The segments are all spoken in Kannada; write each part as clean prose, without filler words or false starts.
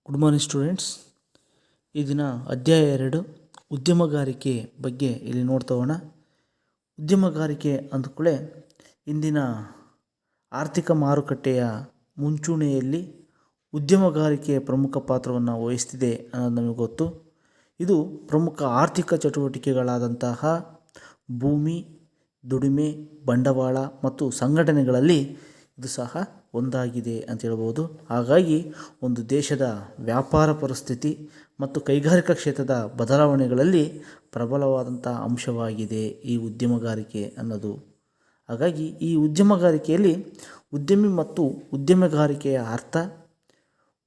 Good morning students. ಈ ದಿನ ಅಧ್ಯಾಯ 2 ಉದ್ಯಮಗಾರಿಕೆ ಬಗ್ಗೆ ಇಲ್ಲಿ ನೋಡ್ತಾ ಹೋಗೋಣ. ಉದ್ಯಮಗಾರಿಕೆ ಅಂದಕೂಳೆ ಇಂದಿನ ಆರ್ಥಿಕ ಮಾರುಕಟ್ಟೆಯ ಮುಂಚೂಣಿಯಲ್ಲಿ ಉದ್ಯಮಗಾರಿಕೆ ಪ್ರಮುಖ ಪಾತ್ರವನ್ನು ವಹಿಸ್ತಿದೆ ಅನ್ನೋದು ನಮಗೆ ಗೊತ್ತು. ಇದು ಪ್ರಮುಖ ಆರ್ಥಿಕ ಚಟುವಟಿಕೆಗಳಾದಂತಹ ಭೂಮಿ, ದುಡಿಮೆ, ಬಂಡವಾಳ ಮತ್ತು ಸಂಘಟನೆಗಳಲ್ಲಿ ಇದು ಸಹ ಒಂದಾಗಿದೆ ಅಂತ ಹೇಳ್ಬೋದು. ಹಾಗಾಗಿ ಒಂದು ದೇಶದ ವ್ಯಾಪಾರ ಪರಿಸ್ಥಿತಿ ಮತ್ತು ಕೈಗಾರಿಕಾ ಕ್ಷೇತ್ರದ ಬದಲಾವಣೆಗಳಲ್ಲಿ ಪ್ರಬಲವಾದಂಥ ಅಂಶವಾಗಿದೆ ಈ ಉದ್ಯಮಗಾರಿಕೆ ಅನ್ನೋದು. ಹಾಗಾಗಿ ಈ ಉದ್ಯಮಗಾರಿಕೆಯಲ್ಲಿ ಉದ್ಯಮಿ ಮತ್ತು ಉದ್ಯಮಗಾರಿಕೆಯ ಅರ್ಥ,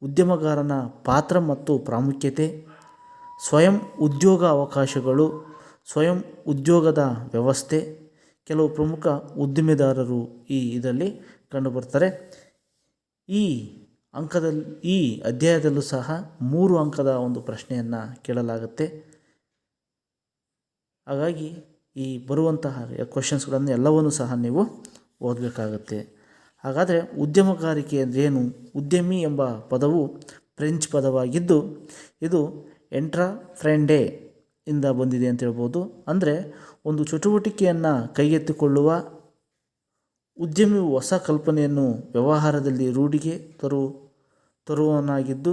ಉದ್ಯಮಗಾರನ ಪಾತ್ರ ಮತ್ತು ಪ್ರಾಮುಖ್ಯತೆ, ಸ್ವಯಂ ಉದ್ಯೋಗ ಅವಕಾಶಗಳು, ಸ್ವಯಂ ಉದ್ಯೋಗದ ವ್ಯವಸ್ಥೆ, ಕೆಲವು ಪ್ರಮುಖ ಉದ್ದಿಮೆದಾರರು ಇದರಲ್ಲಿ ಕಂಡುಬರ್ತಾರೆ. ಈ ಅಧ್ಯಾಯದಲ್ಲೂ ಸಹ 3 ಅಂಕದ ಒಂದು ಪ್ರಶ್ನೆಯನ್ನು ಕೇಳಲಾಗುತ್ತೆ. ಹಾಗಾಗಿ ಈ ಬರುವಂತಹ ಕ್ವಶನ್ಸ್ಗಳನ್ನು ಎಲ್ಲವನ್ನೂ ಸಹ ನೀವು ಓದಬೇಕಾಗತ್ತೆ. ಹಾಗಾದರೆ ಉದ್ಯಮಗಾರಿಕೆ ಅಂದ್ರೇನು? ಉದ್ಯಮಿ ಎಂಬ ಪದವು ಫ್ರೆಂಚ್ ಪದವಾಗಿದ್ದು ಇದು ಎಂಟ್ರಪ್ರೆಂಡೆ ಇಂದ ಬಂದಿದೆ ಅಂತ ಹೇಳ್ಬೋದು. ಅಂದರೆ ಒಂದು ಚಟುವಟಿಕೆಯನ್ನು ಕೈಗೆತ್ತಿಕೊಳ್ಳುವ ಉದ್ಯಮಿಯು ಹೊಸ ಕಲ್ಪನೆಯನ್ನು ವ್ಯವಹಾರದಲ್ಲಿ ರೂಢಿಗೆ ತರುವವನಾಗಿದ್ದು,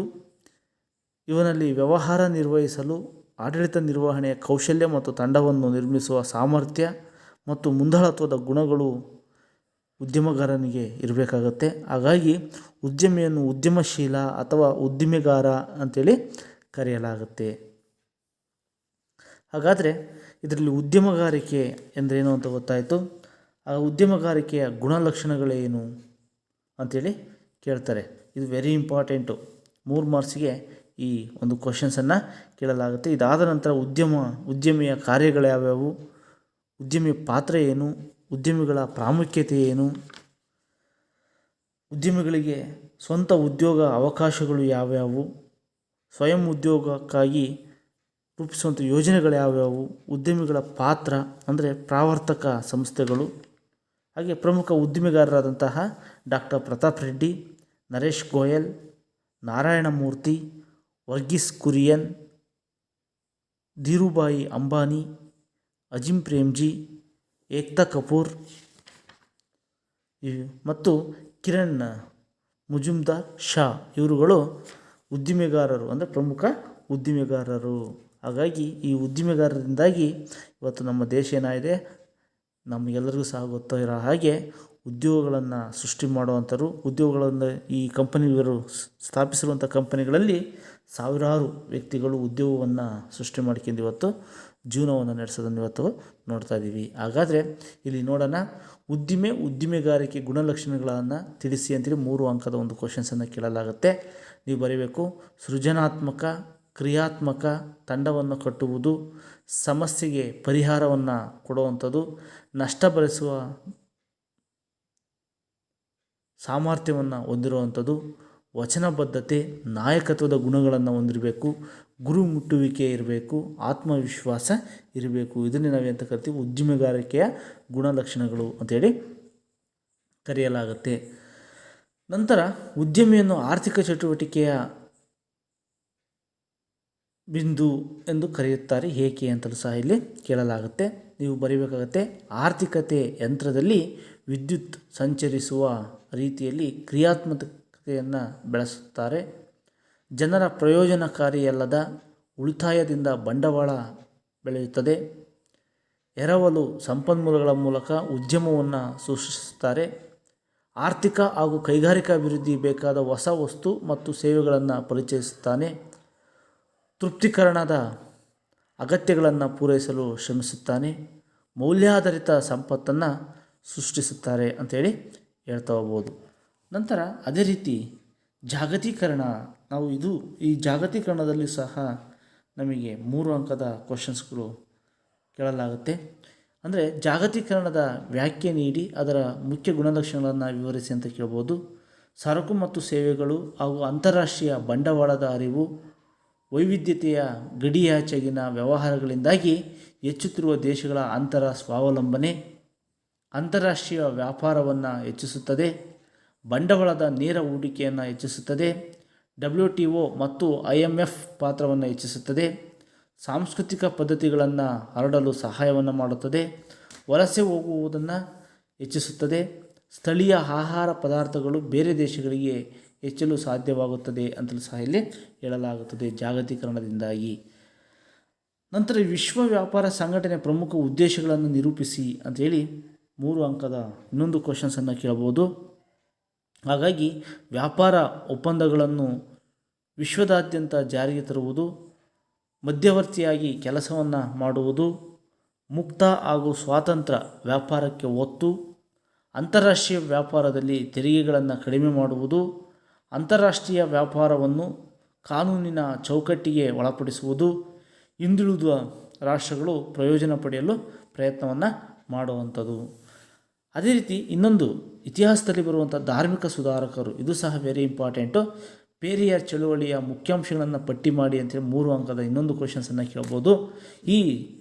ಇವನಲ್ಲಿ ವ್ಯವಹಾರ ನಿರ್ವಹಿಸಲು ಆಡಳಿತ ನಿರ್ವಹಣೆಯ ಕೌಶಲ್ಯ ಮತ್ತು ತಂಡವನ್ನು ನಿರ್ಮಿಸುವ ಸಾಮರ್ಥ್ಯ ಮತ್ತು ಮುಂದಾಳತ್ವದ ಗುಣಗಳು ಉದ್ಯಮಗಾರನಿಗೆ ಇರಬೇಕಾಗತ್ತೆ. ಹಾಗಾಗಿ ಉದ್ಯಮಿಯನ್ನು ಉದ್ಯಮಶೀಲ ಅಥವಾ ಉದ್ದಿಮೆಗಾರ ಅಂತೇಳಿ ಕರೆಯಲಾಗುತ್ತೆ. ಹಾಗಾದರೆ ಇದರಲ್ಲಿ ಉದ್ಯಮಗಾರಿಕೆ ಎಂದರೇನು ಅಂತ ಗೊತ್ತಾಯಿತು. ಆ ಉದ್ಯಮಗಾರಿಕೆಯ ಗುಣಲಕ್ಷಣಗಳೇನು ಅಂಥೇಳಿ ಕೇಳ್ತಾರೆ. ಇದು ವೆರಿ ಇಂಪಾರ್ಟೆಂಟು. 3 ಮಾರ್ಕ್ಸಿಗೆ ಈ ಒಂದು ಕ್ವಶನ್ಸನ್ನು ಕೇಳಲಾಗುತ್ತೆ. ಇದಾದ ನಂತರ ಉದ್ಯಮಿಯ ಕಾರ್ಯಗಳು ಯಾವ್ಯಾವು, ಉದ್ಯಮಿಯ ಪಾತ್ರ ಏನು, ಉದ್ಯಮಿಗಳ ಪ್ರಾಮುಖ್ಯತೆ ಏನು, ಉದ್ಯಮಿಗಳಿಗೆ ಸ್ವಂತ ಉದ್ಯೋಗ ಅವಕಾಶಗಳು ಯಾವ್ಯಾವು, ಸ್ವಯಂ ಉದ್ಯೋಗಕ್ಕಾಗಿ ರೂಪಿಸುವಂಥ ಯೋಜನೆಗಳು ಯಾವ್ಯಾವು, ಉದ್ಯಮಿಗಳ ಪಾತ್ರ ಅಂದರೆ ಪ್ರಾವರ್ತಕ ಸಂಸ್ಥೆಗಳು, ಹಾಗೆ ಪ್ರಮುಖ ಉದ್ದಿಮೆಗಾರರಾದಂತಹ ಡಾಕ್ಟರ್ ಪ್ರತಾಪ್ ರೆಡ್ಡಿ, ನರೇಶ್ ಗೋಯಲ್, ನಾರಾಯಣ ಮೂರ್ತಿ, ವರ್ಗೀಸ್ ಕುರಿಯನ್, ಧೀರುಭಾಯಿ ಅಂಬಾನಿ, ಅಜಿಂ ಪ್ರೇಮ್ಜಿ, ಏಕ್ತಾ ಕಪೂರ್ ಮತ್ತು ಕಿರಣ್ ಮುಜುಮ್ದಾರ್ ಶಾ ಇವರುಗಳು ಉದ್ದಿಮೆಗಾರರು, ಅಂದರೆ ಪ್ರಮುಖ ಉದ್ದಿಮೆಗಾರರು. ಹಾಗಾಗಿ ಈ ಉದ್ದಿಮೆಗಾರರಿಂದಾಗಿ ಇವತ್ತು ನಮ್ಮ ದೇಶ ಏನಾಗಿದೆ, ನಮಗೆಲ್ಲರಿಗೂ ಸಹ ಗೊತ್ತಿರೋ ಹಾಗೆ ಉದ್ಯೋಗಗಳನ್ನು ಸೃಷ್ಟಿ ಮಾಡುವಂಥರು. ಉದ್ಯೋಗಗಳನ್ನು ಈ ಕಂಪನಿಗಳು ಸ್ಥಾಪಿಸಿರುವಂಥ ಕಂಪನಿಗಳಲ್ಲಿ ಸಾವಿರಾರು ವ್ಯಕ್ತಿಗಳು ಉದ್ಯೋಗವನ್ನು ಸೃಷ್ಟಿ ಮಾಡ್ಕೊಂಡು ಇವತ್ತು ಜೀವನವನ್ನು ನಡೆಸೋದನ್ನು ಇವತ್ತು ನೋಡ್ತಾ ಇದ್ದೀವಿ. ಹಾಗಾದರೆ ಇಲ್ಲಿ ನೋಡೋಣ, ಉದ್ದಿಮೆಗಾರಿಕೆ ಗುಣಲಕ್ಷಣಗಳನ್ನು ತಿಳಿಸಿ ಅಂತೇಳಿ 3 ಅಂಕದ ಒಂದು ಕ್ವಶನ್ಸನ್ನು ಕೇಳಲಾಗುತ್ತೆ. ನೀವು ಬರೀಬೇಕು. ಸೃಜನಾತ್ಮಕ, ಕ್ರಿಯಾತ್ಮಕ, ತಂಡವನ್ನು ಕಟ್ಟುವುದು, ಸಮಸ್ಯೆಗೆ ಪರಿಹಾರವನ್ನು ಕೊಡುವಂಥದ್ದು, ನಷ್ಟ ಭರಿಸುವ ಸಾಮರ್ಥ್ಯವನ್ನು ಹೊಂದಿರುವಂಥದ್ದು, ವಚನಬದ್ಧತೆ, ನಾಯಕತ್ವದ ಗುಣಗಳನ್ನು ಹೊಂದಿರಬೇಕು, ಗುರು ಮುಟ್ಟುವಿಕೆ ಇರಬೇಕು, ಆತ್ಮವಿಶ್ವಾಸ ಇರಬೇಕು. ಇದನ್ನೇ ನಾವೇಂತ ಕರಿತೀವಿ, ಉದ್ಯಮಗಾರಿಕೆಯ ಗುಣಲಕ್ಷಣಗಳು ಅಂತೇಳಿ ಕರೆಯಲಾಗುತ್ತೆ. ನಂತರ ಉದ್ಯಮಿಯನ್ನು ಆರ್ಥಿಕ ಚಟುವಟಿಕೆಯ ಬಿಂದು ಎಂದು ಕರೆಯುತ್ತಾರೆ, ಏಕೆ ಅಂತಲೂ ಸಹ ಇಲ್ಲಿ ಕೇಳಲಾಗುತ್ತೆ. ನೀವು ಬರೀಬೇಕಾಗತ್ತೆ. ಆರ್ಥಿಕತೆ ಯಂತ್ರದಲ್ಲಿ ವಿದ್ಯುತ್ ಸಂಚರಿಸುವ ರೀತಿಯಲ್ಲಿ ಕ್ರಿಯಾತ್ಮಕತೆಯನ್ನು ಬೆಳೆಸುತ್ತಾರೆ. ಜನರ ಪ್ರಯೋಜನಕಾರಿಯಲ್ಲದ ಉಳಿತಾಯದಿಂದ ಬಂಡವಾಳ ಬೆಳೆಯುತ್ತದೆ. ಎರವಲು ಸಂಪನ್ಮೂಲಗಳ ಮೂಲಕ ಉದ್ಯಮವನ್ನು ಸೃಷ್ಟಿಸುತ್ತಾರೆ. ಆರ್ಥಿಕ ಹಾಗೂ ಕೈಗಾರಿಕಾಭಿವೃದ್ಧಿ ಬೇಕಾದ ಹೊಸ ವಸ್ತು ಮತ್ತು ಸೇವೆಗಳನ್ನು ಪರಿಚಯಿಸುತ್ತಾನೆ. ತೃಪ್ತಿಕರಣದ ಅಗತ್ಯಗಳನ್ನು ಪೂರೈಸಲು ಶ್ರಮಿಸುತ್ತಾನೆ. ಮೌಲ್ಯಾಧಾರಿತ ಸಂಪತ್ತನ್ನು ಸೃಷ್ಟಿಸುತ್ತಾರೆ ಅಂಥೇಳಿ ಹೇಳ್ತಾ ಹೋಗ್ಬೋದು. ನಂತರ ಅದೇ ರೀತಿ ಜಾಗತೀಕರಣ, ನಾವು ಈ ಜಾಗತೀಕರಣದಲ್ಲಿ ಸಹ ನಮಗೆ 3 ಅಂಕದ ಕ್ವಶನ್ಸ್ಗಳು ಕೇಳಲಾಗುತ್ತೆ. ಅಂದರೆ ಜಾಗತೀಕರಣದ ವ್ಯಾಖ್ಯೆ ನೀಡಿ ಅದರ ಮುಖ್ಯ ಗುಣಲಕ್ಷಣಗಳನ್ನು ವಿವರಿಸಿ ಅಂತ ಕೇಳ್ಬೋದು. ಸರಕು ಮತ್ತು ಸೇವೆಗಳು ಹಾಗೂ ಅಂತಾರಾಷ್ಟ್ರೀಯ ಬಂಡವಾಳದ ಅರಿವು, ವೈವಿಧ್ಯತೆಯ ಗಡಿಯಾಚೆಗಿನ ವ್ಯವಹಾರಗಳಿಂದಾಗಿ ಹೆಚ್ಚುತ್ತಿರುವ ದೇಶಗಳ ಅಂತರ ಸ್ವಾವಲಂಬನೆ, ಅಂತಾರಾಷ್ಟ್ರೀಯ ವ್ಯಾಪಾರವನ್ನು ಹೆಚ್ಚಿಸುತ್ತದೆ, ಬಂಡವಾಳದ ನೇರ ಹೂಡಿಕೆಯನ್ನು ಹೆಚ್ಚಿಸುತ್ತದೆ, WTO ಮತ್ತು IMF ಪಾತ್ರವನ್ನು ಹೆಚ್ಚಿಸುತ್ತದೆ. ಸಾಂಸ್ಕೃತಿಕ ಪದ್ಧತಿಗಳನ್ನು ಹರಡಲು ಸಹಾಯವನ್ನು ಮಾಡುತ್ತದೆ. ವಲಸೆ ಹೋಗುವುದನ್ನು ಹೆಚ್ಚಿಸುತ್ತದೆ. ಸ್ಥಳೀಯ ಆಹಾರ ಪದಾರ್ಥಗಳು ಬೇರೆ ದೇಶಗಳಿಗೆ ಹೆಚ್ಚಲು ಸಾಧ್ಯವಾಗುತ್ತದೆ ಅಂತಲೂ ಸಹ ಇಲ್ಲಿ ಹೇಳಲಾಗುತ್ತದೆ ಜಾಗತೀಕರಣದಿಂದಾಗಿ. ನಂತರ ವಿಶ್ವ ವ್ಯಾಪಾರ ಸಂಘಟನೆ ಪ್ರಮುಖ ಉದ್ದೇಶಗಳನ್ನು ನಿರೂಪಿಸಿ ಅಂಥೇಳಿ 3 ಅಂಕದ ಇನ್ನೊಂದು ಕ್ವಶನ್ಸನ್ನು ಕೇಳಬಹುದು. ಹಾಗಾಗಿ ವ್ಯಾಪಾರ ಒಪ್ಪಂದಗಳನ್ನು ವಿಶ್ವದಾದ್ಯಂತ ಜಾರಿಗೆ ತರುವುದು, ಮಧ್ಯವರ್ತಿಯಾಗಿ ಕೆಲಸವನ್ನು ಮಾಡುವುದು, ಮುಕ್ತ ಹಾಗೂ ಸ್ವಾತಂತ್ರ್ಯ ವ್ಯಾಪಾರಕ್ಕೆ ಒತ್ತು, ಅಂತಾರಾಷ್ಟ್ರೀಯ ವ್ಯಾಪಾರದಲ್ಲಿ ತೆರಿಗೆಗಳನ್ನು ಕಡಿಮೆ ಮಾಡುವುದು, ಅಂತಾರಾಷ್ಟ್ರೀಯ ವ್ಯಾಪಾರವನ್ನು ಕಾನೂನಿನ ಚೌಕಟ್ಟಿಗೆ ಒಳಪಡಿಸುವುದು, ಹಿಂದುಳಿದ ರಾಷ್ಟ್ರಗಳು ಪ್ರಯೋಜನ ಪಡೆಯಲು ಪ್ರಯತ್ನವನ್ನು ಮಾಡುವಂಥದ್ದು. ಅದೇ ರೀತಿ ಇನ್ನೊಂದು ಇತಿಹಾಸದಲ್ಲಿ ಬರುವಂಥ ಧಾರ್ಮಿಕ ಸುಧಾರಕರು, ಇದು ಸಹ ವೆರಿ ಇಂಪಾರ್ಟೆಂಟು. ಪೇರಿಯಾರ್ ಚಳುವಳಿಯ ಮುಖ್ಯಾಂಶಗಳನ್ನು ಪಟ್ಟಿ ಮಾಡಿ ಅಂತೇಳಿ 3 ಅಂಕದ ಇನ್ನೊಂದು ಕ್ವಶನ್ಸನ್ನು ಕೇಳ್ಬೋದು. ಈ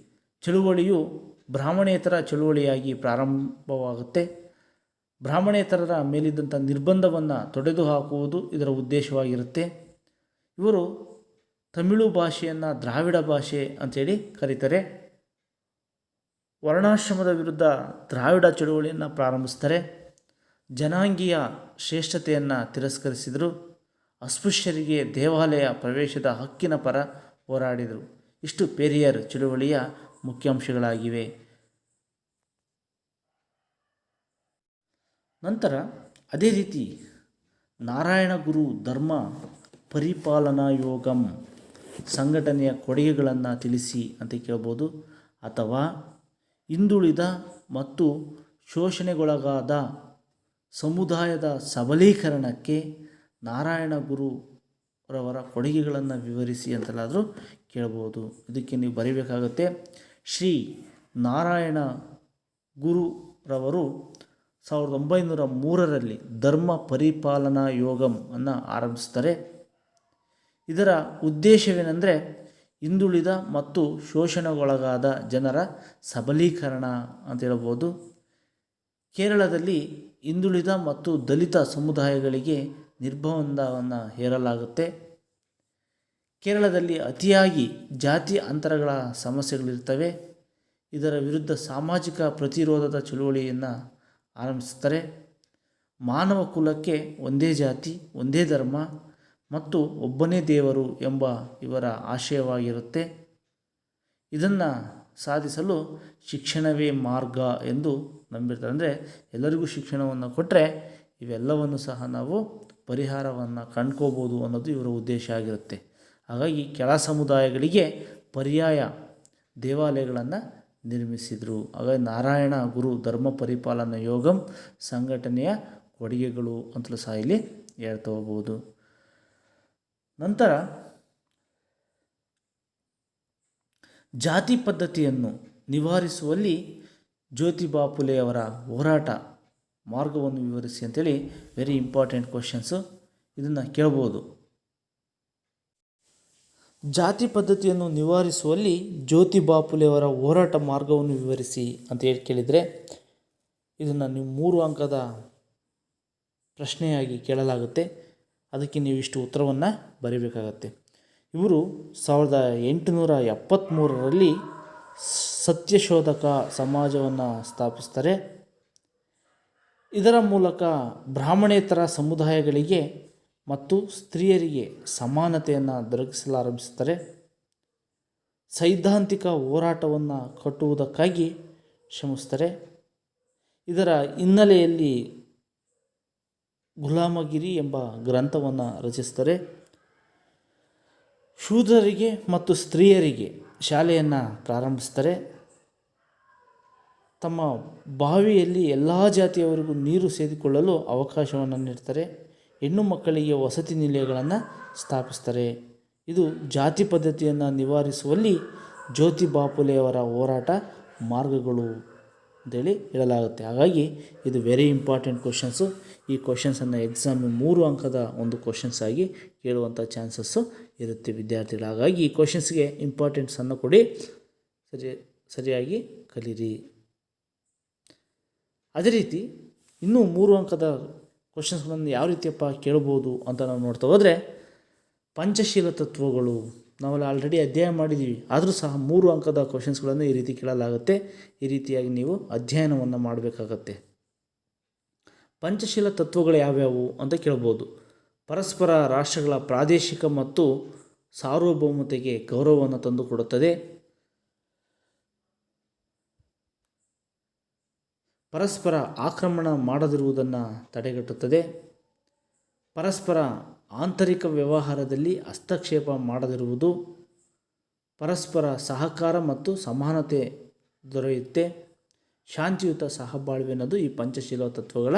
ಚಳುವಳಿಯು ಬ್ರಾಹ್ಮಣೇತರ ಚಳುವಳಿಯಾಗಿ ಪ್ರಾರಂಭವಾಗುತ್ತೆ. ಬ್ರಾಹ್ಮಣೇತರರ ಮೇಲಿದ್ದಂಥ ನಿರ್ಬಂಧವನ್ನು ತೊಡೆದು ಹಾಕುವುದು ಇದರ ಉದ್ದೇಶವಾಗಿರುತ್ತೆ. ಇವರು ತಮಿಳು ಭಾಷೆಯನ್ನು ದ್ರಾವಿಡ ಭಾಷೆ ಅಂಥೇಳಿ ಕರೀತಾರೆ. ವರ್ಣಾಶ್ರಮದ ವಿರುದ್ಧ ದ್ರಾವಿಡ ಚಳುವಳಿಯನ್ನು ಪ್ರಾರಂಭಿಸ್ತಾರೆ. ಜನಾಂಗೀಯ ಶ್ರೇಷ್ಠತೆಯನ್ನು ತಿರಸ್ಕರಿಸಿದರು. ಅಸ್ಪೃಶ್ಯರಿಗೆ ದೇವಾಲಯ ಪ್ರವೇಶದ ಹಕ್ಕಿನ ಪರ ಹೋರಾಡಿದರು. ಇಷ್ಟು ಪೇರಿಯಾರ್ ಚಳುವಳಿಯ ಮುಖ್ಯಾಂಶಗಳಾಗಿವೆ. ನಂತರ ಅದೇ ರೀತಿ ನಾರಾಯಣ ಗುರು ಧರ್ಮ ಪರಿಪಾಲನಾ ಯೋಗಂ ಸಂಘಟನೆಯ ಕೊಡುಗೆಗಳನ್ನು ತಿಳಿಸಿ ಅಂತ ಕೇಳ್ಬೋದು. ಅಥವಾ ಹಿಂದುಳಿದ ಮತ್ತು ಶೋಷಣೆಗೊಳಗಾದ ಸಮುದಾಯದ ಸಬಲೀಕರಣಕ್ಕೆ ನಾರಾಯಣ ಗುರುರವರ ಕೊಡುಗೆಗಳನ್ನು ವಿವರಿಸಿ ಅಂತಲಾದರೂ ಕೇಳ್ಬೋದು. ಇದಕ್ಕೆ ನೀವು ಬರೀಬೇಕಾಗುತ್ತೆ. ಶ್ರೀ ನಾರಾಯಣ ಗುರುರವರು 1903ರಲ್ಲಿ ಧರ್ಮ ಪರಿಪಾಲನಾ ಯೋಗಂ ಅನ್ನು ಆರಂಭಿಸ್ತಾರೆ. ಇದರ ಉದ್ದೇಶವೇನೆಂದರೆ ಹಿಂದುಳಿದ ಮತ್ತು ಶೋಷಣೆಗೊಳಗಾದ ಜನರ ಸಬಲೀಕರಣ ಅಂತ ಹೇಳ್ಬೋದು. ಕೇರಳದಲ್ಲಿ ಹಿಂದುಳಿದ ಮತ್ತು ದಲಿತ ಸಮುದಾಯಗಳಿಗೆ ನಿರ್ಬಂಧವನ್ನು ಹೇರಲಾಗುತ್ತೆ. ಕೇರಳದಲ್ಲಿ ಅತಿಯಾಗಿ ಜಾತಿ ಅಂತರಗಳ ಸಮಸ್ಯೆಗಳಿರ್ತವೆ. ಇದರ ವಿರುದ್ಧ ಸಾಮಾಜಿಕ ಪ್ರತಿರೋಧದ ಚಳುವಳಿಯನ್ನು ಆರಂಭಿಸುತ್ತಾರೆ. ಮಾನವ ಕುಲಕ್ಕೆ ಒಂದೇ ಜಾತಿ, ಒಂದೇ ಧರ್ಮ ಮತ್ತು ಒಬ್ಬನೇ ದೇವರು ಎಂಬ ಇವರ ಆಶಯವಾಗಿರುತ್ತೆ. ಇದನ್ನು ಸಾಧಿಸಲು ಶಿಕ್ಷಣವೇ ಮಾರ್ಗ ಎಂದು ನಂಬಿರ್ತಾರೆ. ಅಂದರೆ ಎಲ್ಲರಿಗೂ ಶಿಕ್ಷಣವನ್ನು ಕೊಟ್ಟರೆ ಇವೆಲ್ಲವನ್ನು ಸಹ ನಾವು ಪರಿಹಾರವನ್ನು ಕಂಡ್ಕೋಬೋದು ಅನ್ನೋದು ಇವರ ಉದ್ದೇಶ ಆಗಿರುತ್ತೆ. ಹಾಗಾಗಿ ಕೆಳ ಸಮುದಾಯಗಳಿಗೆ ಪರ್ಯಾಯ ದೇವಾಲಯಗಳನ್ನು ನಿರ್ಮಿಸಿದರು. ಹಾಗಾಗಿ ನಾರಾಯಣ ಗುರು ಧರ್ಮ ಪರಿಪಾಲನಾ ಯೋಗಂ ಸಂಘಟನೆಯ ಕೊಡುಗೆಗಳು ಅಂತಲೂ ಸಹ ಇಲ್ಲಿ ಹೇಳ್ತಾ ಹೋಗ್ಬೋದು. ನಂತರ ಜಾತಿ ಪದ್ಧತಿಯನ್ನು ನಿವಾರಿಸುವಲ್ಲಿ ಜ್ಯೋತಿಬಾ ಫುಲೆಯವರ ಹೋರಾಟ ಮಾರ್ಗವನ್ನು ವಿವರಿಸಿ ಅಂತೇಳಿ ವೆರಿ ಇಂಪಾರ್ಟೆಂಟ್ ಕ್ವಶನ್ಸು. ಇದನ್ನು ಕೇಳ್ಬೋದು. ಜಾತಿ ಪದ್ಧತಿಯನ್ನು ನಿವಾರಿಸುವಲ್ಲಿ ಜ್ಯೋತಿಬಾ ಫುಲೆಯವರ ಹೋರಾಟ ಮಾರ್ಗವನ್ನು ವಿವರಿಸಿ ಅಂತ ಹೇಳಿ ಕೇಳಿದರೆ ಇದನ್ನು ನೀವು 3 ಅಂಕದ ಪ್ರಶ್ನೆಯಾಗಿ ಕೇಳಲಾಗುತ್ತೆ. ಅದಕ್ಕೆ ನೀವು ಇಷ್ಟು ಉತ್ತರವನ್ನು ಬರೀಬೇಕಾಗತ್ತೆ. ಇವರು 1873ರಲ್ಲಿ ಸತ್ಯಶೋಧಕ ಸಮಾಜವನ್ನು ಸ್ಥಾಪಿಸ್ತಾರೆ. ಇದರ ಮೂಲಕ ಬ್ರಾಹ್ಮಣೇತರ ಸಮುದಾಯಗಳಿಗೆ ಮತ್ತು ಸ್ತ್ರೀಯರಿಗೆ ಸಮಾನತೆಯನ್ನು ದೊರಕಿಸಲಾರಂಭಿಸುತ್ತಾರೆ. ಸೈದ್ಧಾಂತಿಕ ಹೋರಾಟವನ್ನು ಕಟ್ಟುವುದಕ್ಕಾಗಿ ಶ್ರಮಿಸ್ತಾರೆ. ಇದರ ಹಿನ್ನೆಲೆಯಲ್ಲಿ ಗುಲಾಮಗಿರಿ ಎಂಬ ಗ್ರಂಥವನ್ನು ರಚಿಸ್ತಾರೆ. ಶೂದ್ರರಿಗೆ ಮತ್ತು ಸ್ತ್ರೀಯರಿಗೆ ಶಾಲೆಯನ್ನು ಪ್ರಾರಂಭಿಸ್ತಾರೆ. ತಮ್ಮ ಬಾವಿಯಲ್ಲಿ ಎಲ್ಲ ಜಾತಿಯವರಿಗೂ ನೀರು ಸೇದಿಕೊಳ್ಳಲು ಅವಕಾಶವನ್ನು ನೀಡ್ತಾರೆ. ಹೆಣ್ಣು ಮಕ್ಕಳಿಗೆ ವಸತಿ ನಿಲಯಗಳನ್ನು ಸ್ಥಾಪಿಸ್ತಾರೆ. ಇದು ಜಾತಿ ಪದ್ಧತಿಯನ್ನು ನಿವಾರಿಸುವಲ್ಲಿ ಜ್ಯೋತಿಬಾ ಫುಲೆಯವರ ಹೋರಾಟ ಮಾರ್ಗಗಳು ಅಂತೇಳಿ ಹೇಳಲಾಗುತ್ತೆ. ಹಾಗಾಗಿ ಇದು ವೆರಿ ಇಂಪಾರ್ಟೆಂಟ್ ಕ್ವಶನ್ಸು. ಈ ಕ್ವಶನ್ಸನ್ನು ಎಕ್ಸಾಮ್ 3 ಅಂಕದ ಒಂದು ಕ್ವಶನ್ಸ್ ಆಗಿ ಕೇಳುವಂಥ ಚಾನ್ಸಸ್ಸು ಇರುತ್ತೆ ವಿದ್ಯಾರ್ಥಿಗಳು. ಹಾಗಾಗಿ ಈ ಕ್ವಶನ್ಸ್ಗೆ ಇಂಪಾರ್ಟೆನ್ಸನ್ನು ಕೊಡಿ, ಸರಿಯಾಗಿ ಕಲೀರಿ. ಅದೇ ರೀತಿ ಇನ್ನೂ 3 ಅಂಕದ ಕ್ವಶನ್ಸ್ಗಳನ್ನು ಯಾವ ರೀತಿಯಪ್ಪ ಕೇಳ್ಬೋದು ಅಂತ ನಾವು ನೋಡ್ತಾ ಹೋದರೆ, ಪಂಚಶೀಲ ತತ್ವಗಳು ನಾವೆಲ್ಲ ಆಲ್ರೆಡಿ ಅಧ್ಯಯನ ಮಾಡಿದ್ದೀವಿ, ಆದರೂ ಸಹ 3 ಅಂಕದ ಕ್ವಶನ್ಸ್ಗಳನ್ನು ಈ ರೀತಿ ಕೇಳಲಾಗುತ್ತೆ. ಈ ರೀತಿಯಾಗಿ ನೀವು ಅಧ್ಯಯನವನ್ನು ಮಾಡಬೇಕಾಗತ್ತೆ. ಪಂಚಶೀಲ ತತ್ವಗಳು ಯಾವ್ಯಾವು ಅಂತ ಕೇಳ್ಬೋದು. ಪರಸ್ಪರ ರಾಷ್ಟ್ರಗಳ ಪ್ರಾದೇಶಿಕ ಮತ್ತು ಸಾರ್ವಭೌಮತೆಗೆ ಗೌರವವನ್ನು ತಂದುಕೊಡುತ್ತದೆ. ಪರಸ್ಪರ ಆಕ್ರಮಣ ಮಾಡದಿರುವುದನ್ನು ತಡೆಗಟ್ಟುತ್ತದೆ. ಪರಸ್ಪರ ಆಂತರಿಕ ವ್ಯವಹಾರದಲ್ಲಿ ಹಸ್ತಕ್ಷೇಪ ಮಾಡದಿರುವುದು. ಪರಸ್ಪರ ಸಹಕಾರ ಮತ್ತು ಸಮಾನತೆ ದೊರೆಯುತ್ತೆ. ಶಾಂತಿಯುತ ಸಹಬಾಳ್ವೆ ಅನ್ನೋದು ಈ ಪಂಚಶೀಲ ತತ್ವಗಳ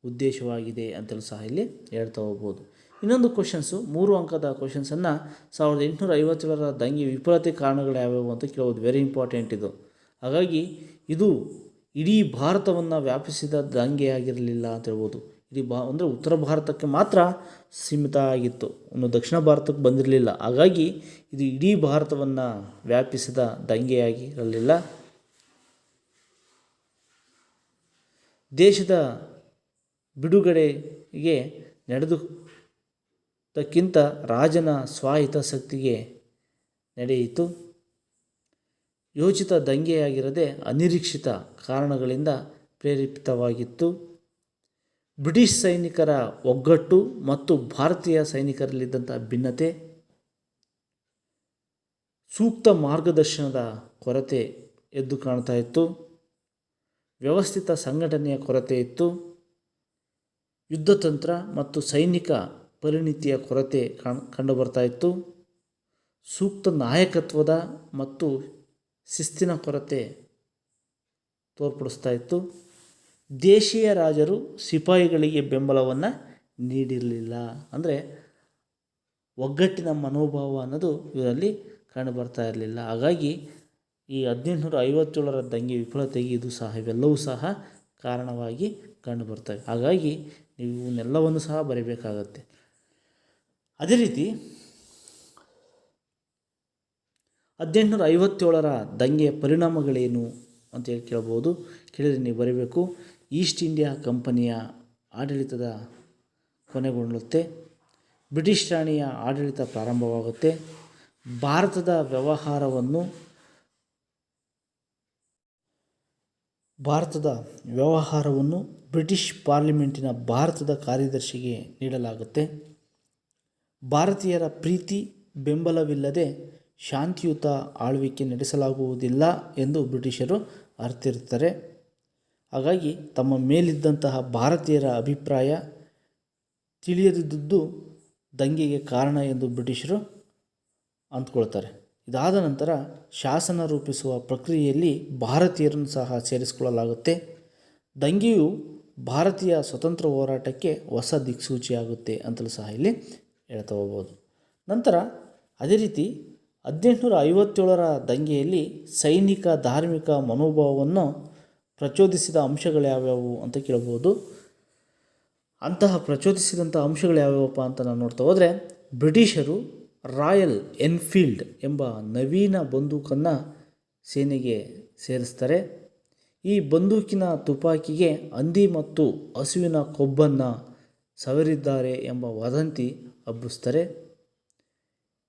ಉದ್ದೇಶವಾಗಿದೆ ಅಂತಲೂ ಸಹ ಇಲ್ಲಿ ಹೇಳ್ತಾ ಹೋಗ್ಬೋದು. ಇನ್ನೊಂದು ಕ್ವಶನ್ಸು 3 ಅಂಕದ ಕ್ವಶನ್ಸನ್ನು 1857ರ ದಂಗೆ ವಿಫಲತೆ ಕಾರಣಗಳು ಯಾವ್ಯಾವು ಅಂತ ಕೇಳೋದು. ವೆರಿ ಇಂಪಾರ್ಟೆಂಟ್ ಇದು. ಹಾಗಾಗಿ ಇದು ಇಡೀ ಭಾರತವನ್ನು ವ್ಯಾಪಿಸಿದ ದಂಗೆಯಾಗಿರಲಿಲ್ಲ ಅಂತ ಹೇಳ್ಬೋದು. ಇಡೀ ಅಂದರೆ ಉತ್ತರ ಭಾರತಕ್ಕೆ ಮಾತ್ರ ಸೀಮಿತ ಆಗಿತ್ತು, ಇನ್ನು ದಕ್ಷಿಣ ಭಾರತಕ್ಕೆ ಬಂದಿರಲಿಲ್ಲ. ಹಾಗಾಗಿ ಇದು ಇಡೀ ಭಾರತವನ್ನು ವ್ಯಾಪಿಸಿದ ದಂಗೆಯಾಗಿರಲಿಲ್ಲ. ದೇಶದ ಬಿಡುಗಡೆಗೆ ನಡೆದುದಕ್ಕಿಂತ ರಾಜನ ಸ್ವಹಿತಾಸಕ್ತಿಗೆ ನಡೆಯಿತು. ಯೋಜಿತ ದಂಗೆಯಾಗಿರದೆ ಅನಿರೀಕ್ಷಿತ ಕಾರಣಗಳಿಂದ ಪ್ರೇರೇಪಿತವಾಗಿತ್ತು. ಬ್ರಿಟಿಷ್ ಸೈನಿಕರ ಒಗ್ಗಟ್ಟು ಮತ್ತು ಭಾರತೀಯ ಸೈನಿಕರಲ್ಲಿದ್ದಂಥ ಭಿನ್ನತೆ, ಸೂಕ್ತ ಮಾರ್ಗದರ್ಶನದ ಕೊರತೆ ಎದ್ದು ಕಾಣ್ತಾ ಇತ್ತು. ವ್ಯವಸ್ಥಿತ ಸಂಘಟನೆಯ ಕೊರತೆ ಇತ್ತು. ಯುದ್ಧತಂತ್ರ ಮತ್ತು ಸೈನಿಕ ಪರಿಣಿತಿಯ ಕೊರತೆ ಕಂಡುಬರ್ತಾ ಇತ್ತು. ಸೂಕ್ತ ನಾಯಕತ್ವದ ಮತ್ತು ಶಿಸ್ತಿನ ಕೊರತೆ ತೋರ್ಪಡಿಸ್ತಾ ಇತ್ತು. ದೇಶೀಯ ರಾಜರು ಸಿಪಾಯಿಗಳಿಗೆ ಬೆಂಬಲವನ್ನು ನೀಡಿರಲಿಲ್ಲ. ಅಂದರೆ ಒಗ್ಗಟ್ಟಿನ ಮನೋಭಾವ ಅನ್ನೋದು ಇವರಲ್ಲಿ ಕಂಡುಬರ್ತಾ ಇರಲಿಲ್ಲ. ಹಾಗಾಗಿ ಈ 1857ರ ದಂಗೆ ವಿಫಲತೆಗೆ ಇದು ಸಹ ಇವೆಲ್ಲವೂ ಸಹ ಕಾರಣವಾಗಿ ಕಂಡುಬರ್ತವೆ. ಹಾಗಾಗಿ ನೀವು ಇವನ್ನೆಲ್ಲವನ್ನು ಸಹ ಬರೀಬೇಕಾಗತ್ತೆ. ಅದೇ ರೀತಿ 1857ರ ದಂಗೆಯ ಪರಿಣಾಮಗಳೇನು ಅಂತೇಳಿ ಕೇಳ್ಬೋದು. ಕೇಳಿದರೆ ನೀವು ಬರೀಬೇಕು. ಈಸ್ಟ್ ಇಂಡಿಯಾ ಕಂಪನಿಯ ಆಡಳಿತದ ಕೊನೆಗೊಳ್ಳುತ್ತೆ. ಬ್ರಿಟಿಷ್ ರಾಣಿಯ ಆಡಳಿತ ಪ್ರಾರಂಭವಾಗುತ್ತೆ. ಭಾರತದ ವ್ಯವಹಾರವನ್ನು ಬ್ರಿಟಿಷ್ ಪಾರ್ಲಿಮೆಂಟಿನ ಭಾರತದ ಕಾರ್ಯದರ್ಶಿಗೆ ನೀಡಲಾಗುತ್ತೆ. ಭಾರತೀಯರ ಪ್ರೀತಿ ಬೆಂಬಲವಿಲ್ಲದೆ ಶಾಂತಿಯುತ ಆಳ್ವಿಕೆ ನಡೆಸಲಾಗುವುದಿಲ್ಲ ಎಂದು ಬ್ರಿಟಿಷರು ಅರ್ಥಿರುತ್ತಾರೆ. ಹಾಗಾಗಿ ತಮ್ಮ ಮೇಲಿದ್ದಂತಹ ಭಾರತೀಯರ ಅಭಿಪ್ರಾಯ ತಿಳಿಯದಿದ್ದುದು ದಂಗೆಗೆ ಕಾರಣ ಎಂದು ಬ್ರಿಟಿಷರು ಅಂದ್ಕೊಳ್ತಾರೆ. ಇದಾದ ನಂತರ ಶಾಸನ ರೂಪಿಸುವ ಪ್ರಕ್ರಿಯೆಯಲ್ಲಿ ಭಾರತೀಯರನ್ನು ಸಹ ಸೇರಿಸಿಕೊಳ್ಳಲಾಗುತ್ತೆ. ದಂಗೆಯು ಭಾರತೀಯ ಸ್ವತಂತ್ರ ಹೋರಾಟಕ್ಕೆ ಹೊಸ ದಿಕ್ಸೂಚಿಯಾಗುತ್ತೆ ಅಂತಲೂ ಸಹ ಇಲ್ಲಿ ಹೇಳ್ತಾ ಹೋಗ್ಬೋದು. ನಂತರ ಅದೇ ರೀತಿ 1857ರ ದಂಗೆಯಲ್ಲಿ ಸೈನಿಕ ಧಾರ್ಮಿಕ ಮನೋಭಾವವನ್ನು ಪ್ರಚೋದಿಸಿದ ಅಂಶಗಳು ಯಾವ್ಯಾವು ಅಂತ ಕೇಳ್ಬೋದು. ಅಂತಹ ಪ್ರಚೋದಿಸಿದಂಥ ಅಂಶಗಳು ಯಾವ್ಯಾವಪ್ಪ ಅಂತ ನಾವು ನೋಡ್ತಾ ಹೋದರೆ, ಬ್ರಿಟಿಷರು ರಾಯಲ್ ಎನ್ಫೀಲ್ಡ್ ಎಂಬ ನವೀನ ಬಂದೂಕನ್ನು ಸೇನೆಗೆ ಸೇರಿಸ್ತಾರೆ. ಈ ಬಂದೂಕಿನ ತುಪಾಕಿಗೆ ಹಂದಿ ಮತ್ತು ಹಸುವಿನ ಕೊಬ್ಬನ್ನು ಸವರಿದ್ದಾರೆ ಎಂಬ ವದಂತಿ ಹಬ್ಬಿಸ್ತಾರೆ.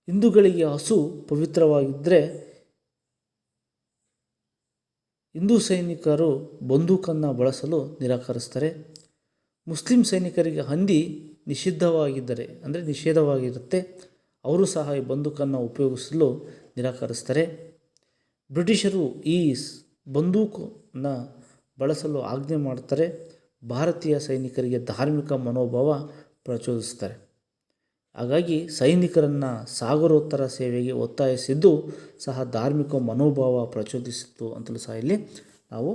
ಹಿಂದೂಗಳಿಗೆ ಹಸು ಪವಿತ್ರವಾಗಿದ್ದರೆ ಹಿಂದೂ ಸೈನಿಕರು ಬಂದೂಕನ್ನು ಬಳಸಲು ನಿರಾಕರಿಸ್ತಾರೆ. ಮುಸ್ಲಿಂ ಸೈನಿಕರಿಗೆ ಹಂದಿ ನಿಷೇಧವಾಗಿರುತ್ತೆ, ಅವರು ಸಹ ಈ ಬಂದೂಕನ್ನು ಉಪಯೋಗಿಸಲು ನಿರಾಕರಿಸ್ತಾರೆ. ಬ್ರಿಟಿಷರು ಈ ಬಂದೂಕನ್ನು ಬಳಸಲು ಆಜ್ಞೆ ಮಾಡ್ತಾರೆ. ಭಾರತೀಯ ಸೈನಿಕರಿಗೆ ಧಾರ್ಮಿಕ ಮನೋಭಾವ ಪ್ರಚೋದಿಸ್ತಾರೆ. ಹಾಗಾಗಿ ಸೈನಿಕರನ್ನು ಸಾಗರೋತ್ತರ ಸೇವೆಗೆ ಒತ್ತಾಯಿಸಿದ್ದು ಸಹ ಧಾರ್ಮಿಕ ಮನೋಭಾವ ಪ್ರಚೋದಿಸಿತ್ತು ಅಂತಲೂ ಸಹ ಇಲ್ಲಿ ನಾವು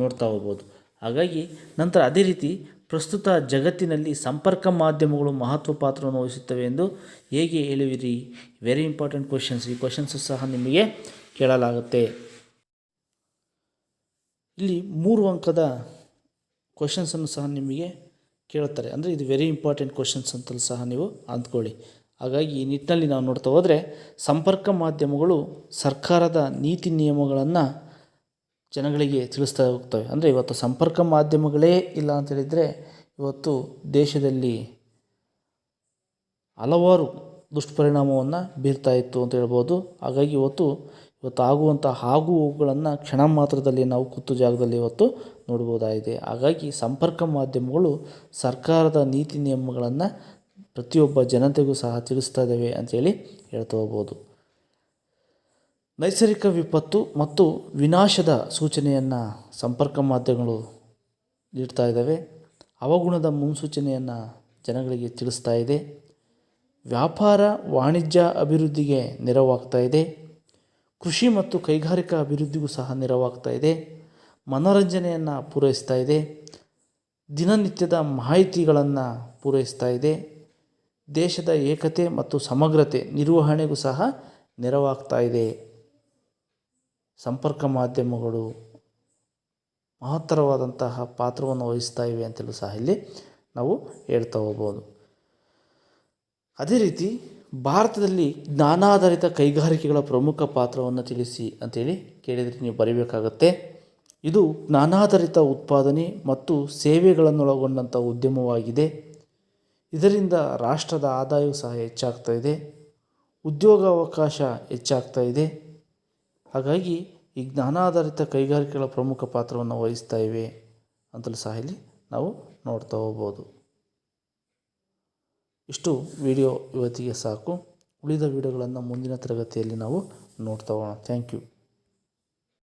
ನೋಡ್ತಾ ಹೋಗ್ಬೋದು. ಹಾಗಾಗಿ ನಂತರ ಅದೇ ರೀತಿ ಪ್ರಸ್ತುತ ಜಗತ್ತಿನಲ್ಲಿ ಸಂಪರ್ಕ ಮಾಧ್ಯಮಗಳು ಮಹತ್ವ ಪಾತ್ರವನ್ನು ವಹಿಸುತ್ತವೆ ಎಂದು ಹೇಗೆ ಹೇಳುವಿರಿ? Very important questions. ಈ ಕ್ವಶನ್ಸು ಸಹ ನಿಮಗೆ ಕೇಳಲಾಗುತ್ತೆ. ಇಲ್ಲಿ 3 ಅಂಕದ ಕ್ವಶನ್ಸನ್ನು ಸಹ ನಿಮಗೆ ಕೇಳುತ್ತಾರೆ. ಅಂದರೆ ಇದು ವೆರಿ ಇಂಪಾರ್ಟೆಂಟ್ ಕ್ವಶನ್ಸ್ ಅಂತಲೂ ಸಹ ನೀವು ಅಂದ್ಕೊಳ್ಳಿ. ಹಾಗಾಗಿ ಈ ನಿಟ್ಟಿನಲ್ಲಿ ನಾವು ನೋಡ್ತಾ ಹೋದರೆ ಸಂಪರ್ಕ ಮಾಧ್ಯಮಗಳು ಸರ್ಕಾರದ ನೀತಿ ನಿಯಮಗಳನ್ನು ಜನಗಳಿಗೆ ತಿಳಿಸ್ತಾ ಹೋಗ್ತವೆ. ಅಂದರೆ ಇವತ್ತು ಸಂಪರ್ಕ ಮಾಧ್ಯಮಗಳೇ ಇಲ್ಲ ಅಂತೇಳಿದರೆ ಇವತ್ತು ದೇಶದಲ್ಲಿ ಹಲವಾರು ದುಷ್ಪರಿಣಾಮವನ್ನು ಬೀರ್ತಾ ಇತ್ತು ಅಂತ ಹೇಳ್ಬೋದು. ಹಾಗಾಗಿ ಇವತ್ತು ಆಗುವಂಥ ಹೋಗುಗಳನ್ನು ಕ್ಷಣ ಮಾತ್ರದಲ್ಲಿ ನಾವು ಕೂತು ಜಾಗದಲ್ಲಿ ಇವತ್ತು ನೋಡ್ಬೋದಾಗಿದೆ. ಹಾಗಾಗಿ ಸಂಪರ್ಕ ಮಾಧ್ಯಮಗಳು ಸರ್ಕಾರದ ನೀತಿ ನಿಯಮಗಳನ್ನು ಪ್ರತಿಯೊಬ್ಬ ಜನತೆಗೂ ಸಹ ತಿಳಿಸ್ತಾ ಇದ್ದಾವೆ ಅಂತೇಳಿ ಹೇಳ್ತಾ ಹೋಗ್ಬೋದು. ನೈಸರ್ಗಿಕ ವಿಪತ್ತು ಮತ್ತು ವಿನಾಶದ ಸೂಚನೆಯನ್ನು ಸಂಪರ್ಕ ಮಾಧ್ಯಮಗಳು ನೀಡ್ತಾ ಇದ್ದಾವೆ. ಹವಾಗುಣದ ಮುನ್ಸೂಚನೆಯನ್ನು ಜನಗಳಿಗೆ ತಿಳಿಸ್ತಾ ಇದೆ. ವ್ಯಾಪಾರ ವಾಣಿಜ್ಯ ಅಭಿವೃದ್ಧಿಗೆ ನೆರವಾಗ್ತಾ ಇದೆ. ಕೃಷಿ ಮತ್ತು ಕೈಗಾರಿಕಾ ಅಭಿವೃದ್ಧಿಗೂ ಸಹ ನೆರವಾಗ್ತಾ ಇದೆ. ಮನೋರಂಜನೆಯನ್ನು ಪೂರೈಸ್ತಾ ಇದೆ. ದಿನನಿತ್ಯದ ಮಾಹಿತಿಗಳನ್ನು ಪೂರೈಸ್ತಾ ಇದೆ. ದೇಶದ ಏಕತೆ ಮತ್ತು ಸಮಗ್ರತೆ ನಿರ್ವಹಣೆಗೂ ಸಹ ನೆರವಾಗ್ತಾ ಇದೆ. ಸಂಪರ್ಕ ಮಾಧ್ಯಮಗಳು ಮಹತ್ತರವಾದಂತಹ ಪಾತ್ರವನ್ನು ವಹಿಸ್ತಾ ಇವೆ ಅಂತಲೂ ಸಹ ಇಲ್ಲಿ ನಾವು ಹೇಳ್ತಾ ಹೋಗ್ಬೋದು. ಅದೇ ರೀತಿ ಭಾರತದಲ್ಲಿ ಜ್ಞಾನಾಧಾರಿತ ಕೈಗಾರಿಕೆಗಳ ಪ್ರಮುಖ ಪಾತ್ರವನ್ನು ತಿಳಿಸಿ ಅಂತೇಳಿ ಕೇಳಿದರೆ ನೀವು ಬರೀಬೇಕಾಗತ್ತೆ. ಇದು ಜ್ಞಾನಾಧಾರಿತ ಉತ್ಪಾದನೆ ಮತ್ತು ಸೇವೆಗಳನ್ನೊಳಗೊಂಡಂಥ ಉದ್ಯಮವಾಗಿದೆ. ಇದರಿಂದ ರಾಷ್ಟ್ರದ ಆದಾಯವೂ ಸಹ ಹೆಚ್ಚಾಗ್ತಾ ಇದೆ. ಉದ್ಯೋಗಾವಕಾಶ ಹೆಚ್ಚಾಗ್ತಾ ಇದೆ. ಹಾಗಾಗಿ ಈ ಜ್ಞಾನಾಧಾರಿತ ಕೈಗಾರಿಕೆಗಳ ಪ್ರಮುಖ ಪಾತ್ರವನ್ನು ವಹಿಸ್ತಾ ಇವೆ ಅಂತಲೂ ಸಹ ಇಲ್ಲಿ ನಾವು ನೋಡ್ತಾ ಹೋಗ್ಬೋದು. ಇಷ್ಟು ವಿಡಿಯೋ ಇವತ್ತಿಗೆ ಸಾಕು. ಉಳಿದ ವಿಡಿಯೋಗಳನ್ನು ಮುಂದಿನ ತರಗತಿಯಲ್ಲಿ ನಾವು ನೋಡ್ತಾ ಹೋಗೋಣ. Thank you.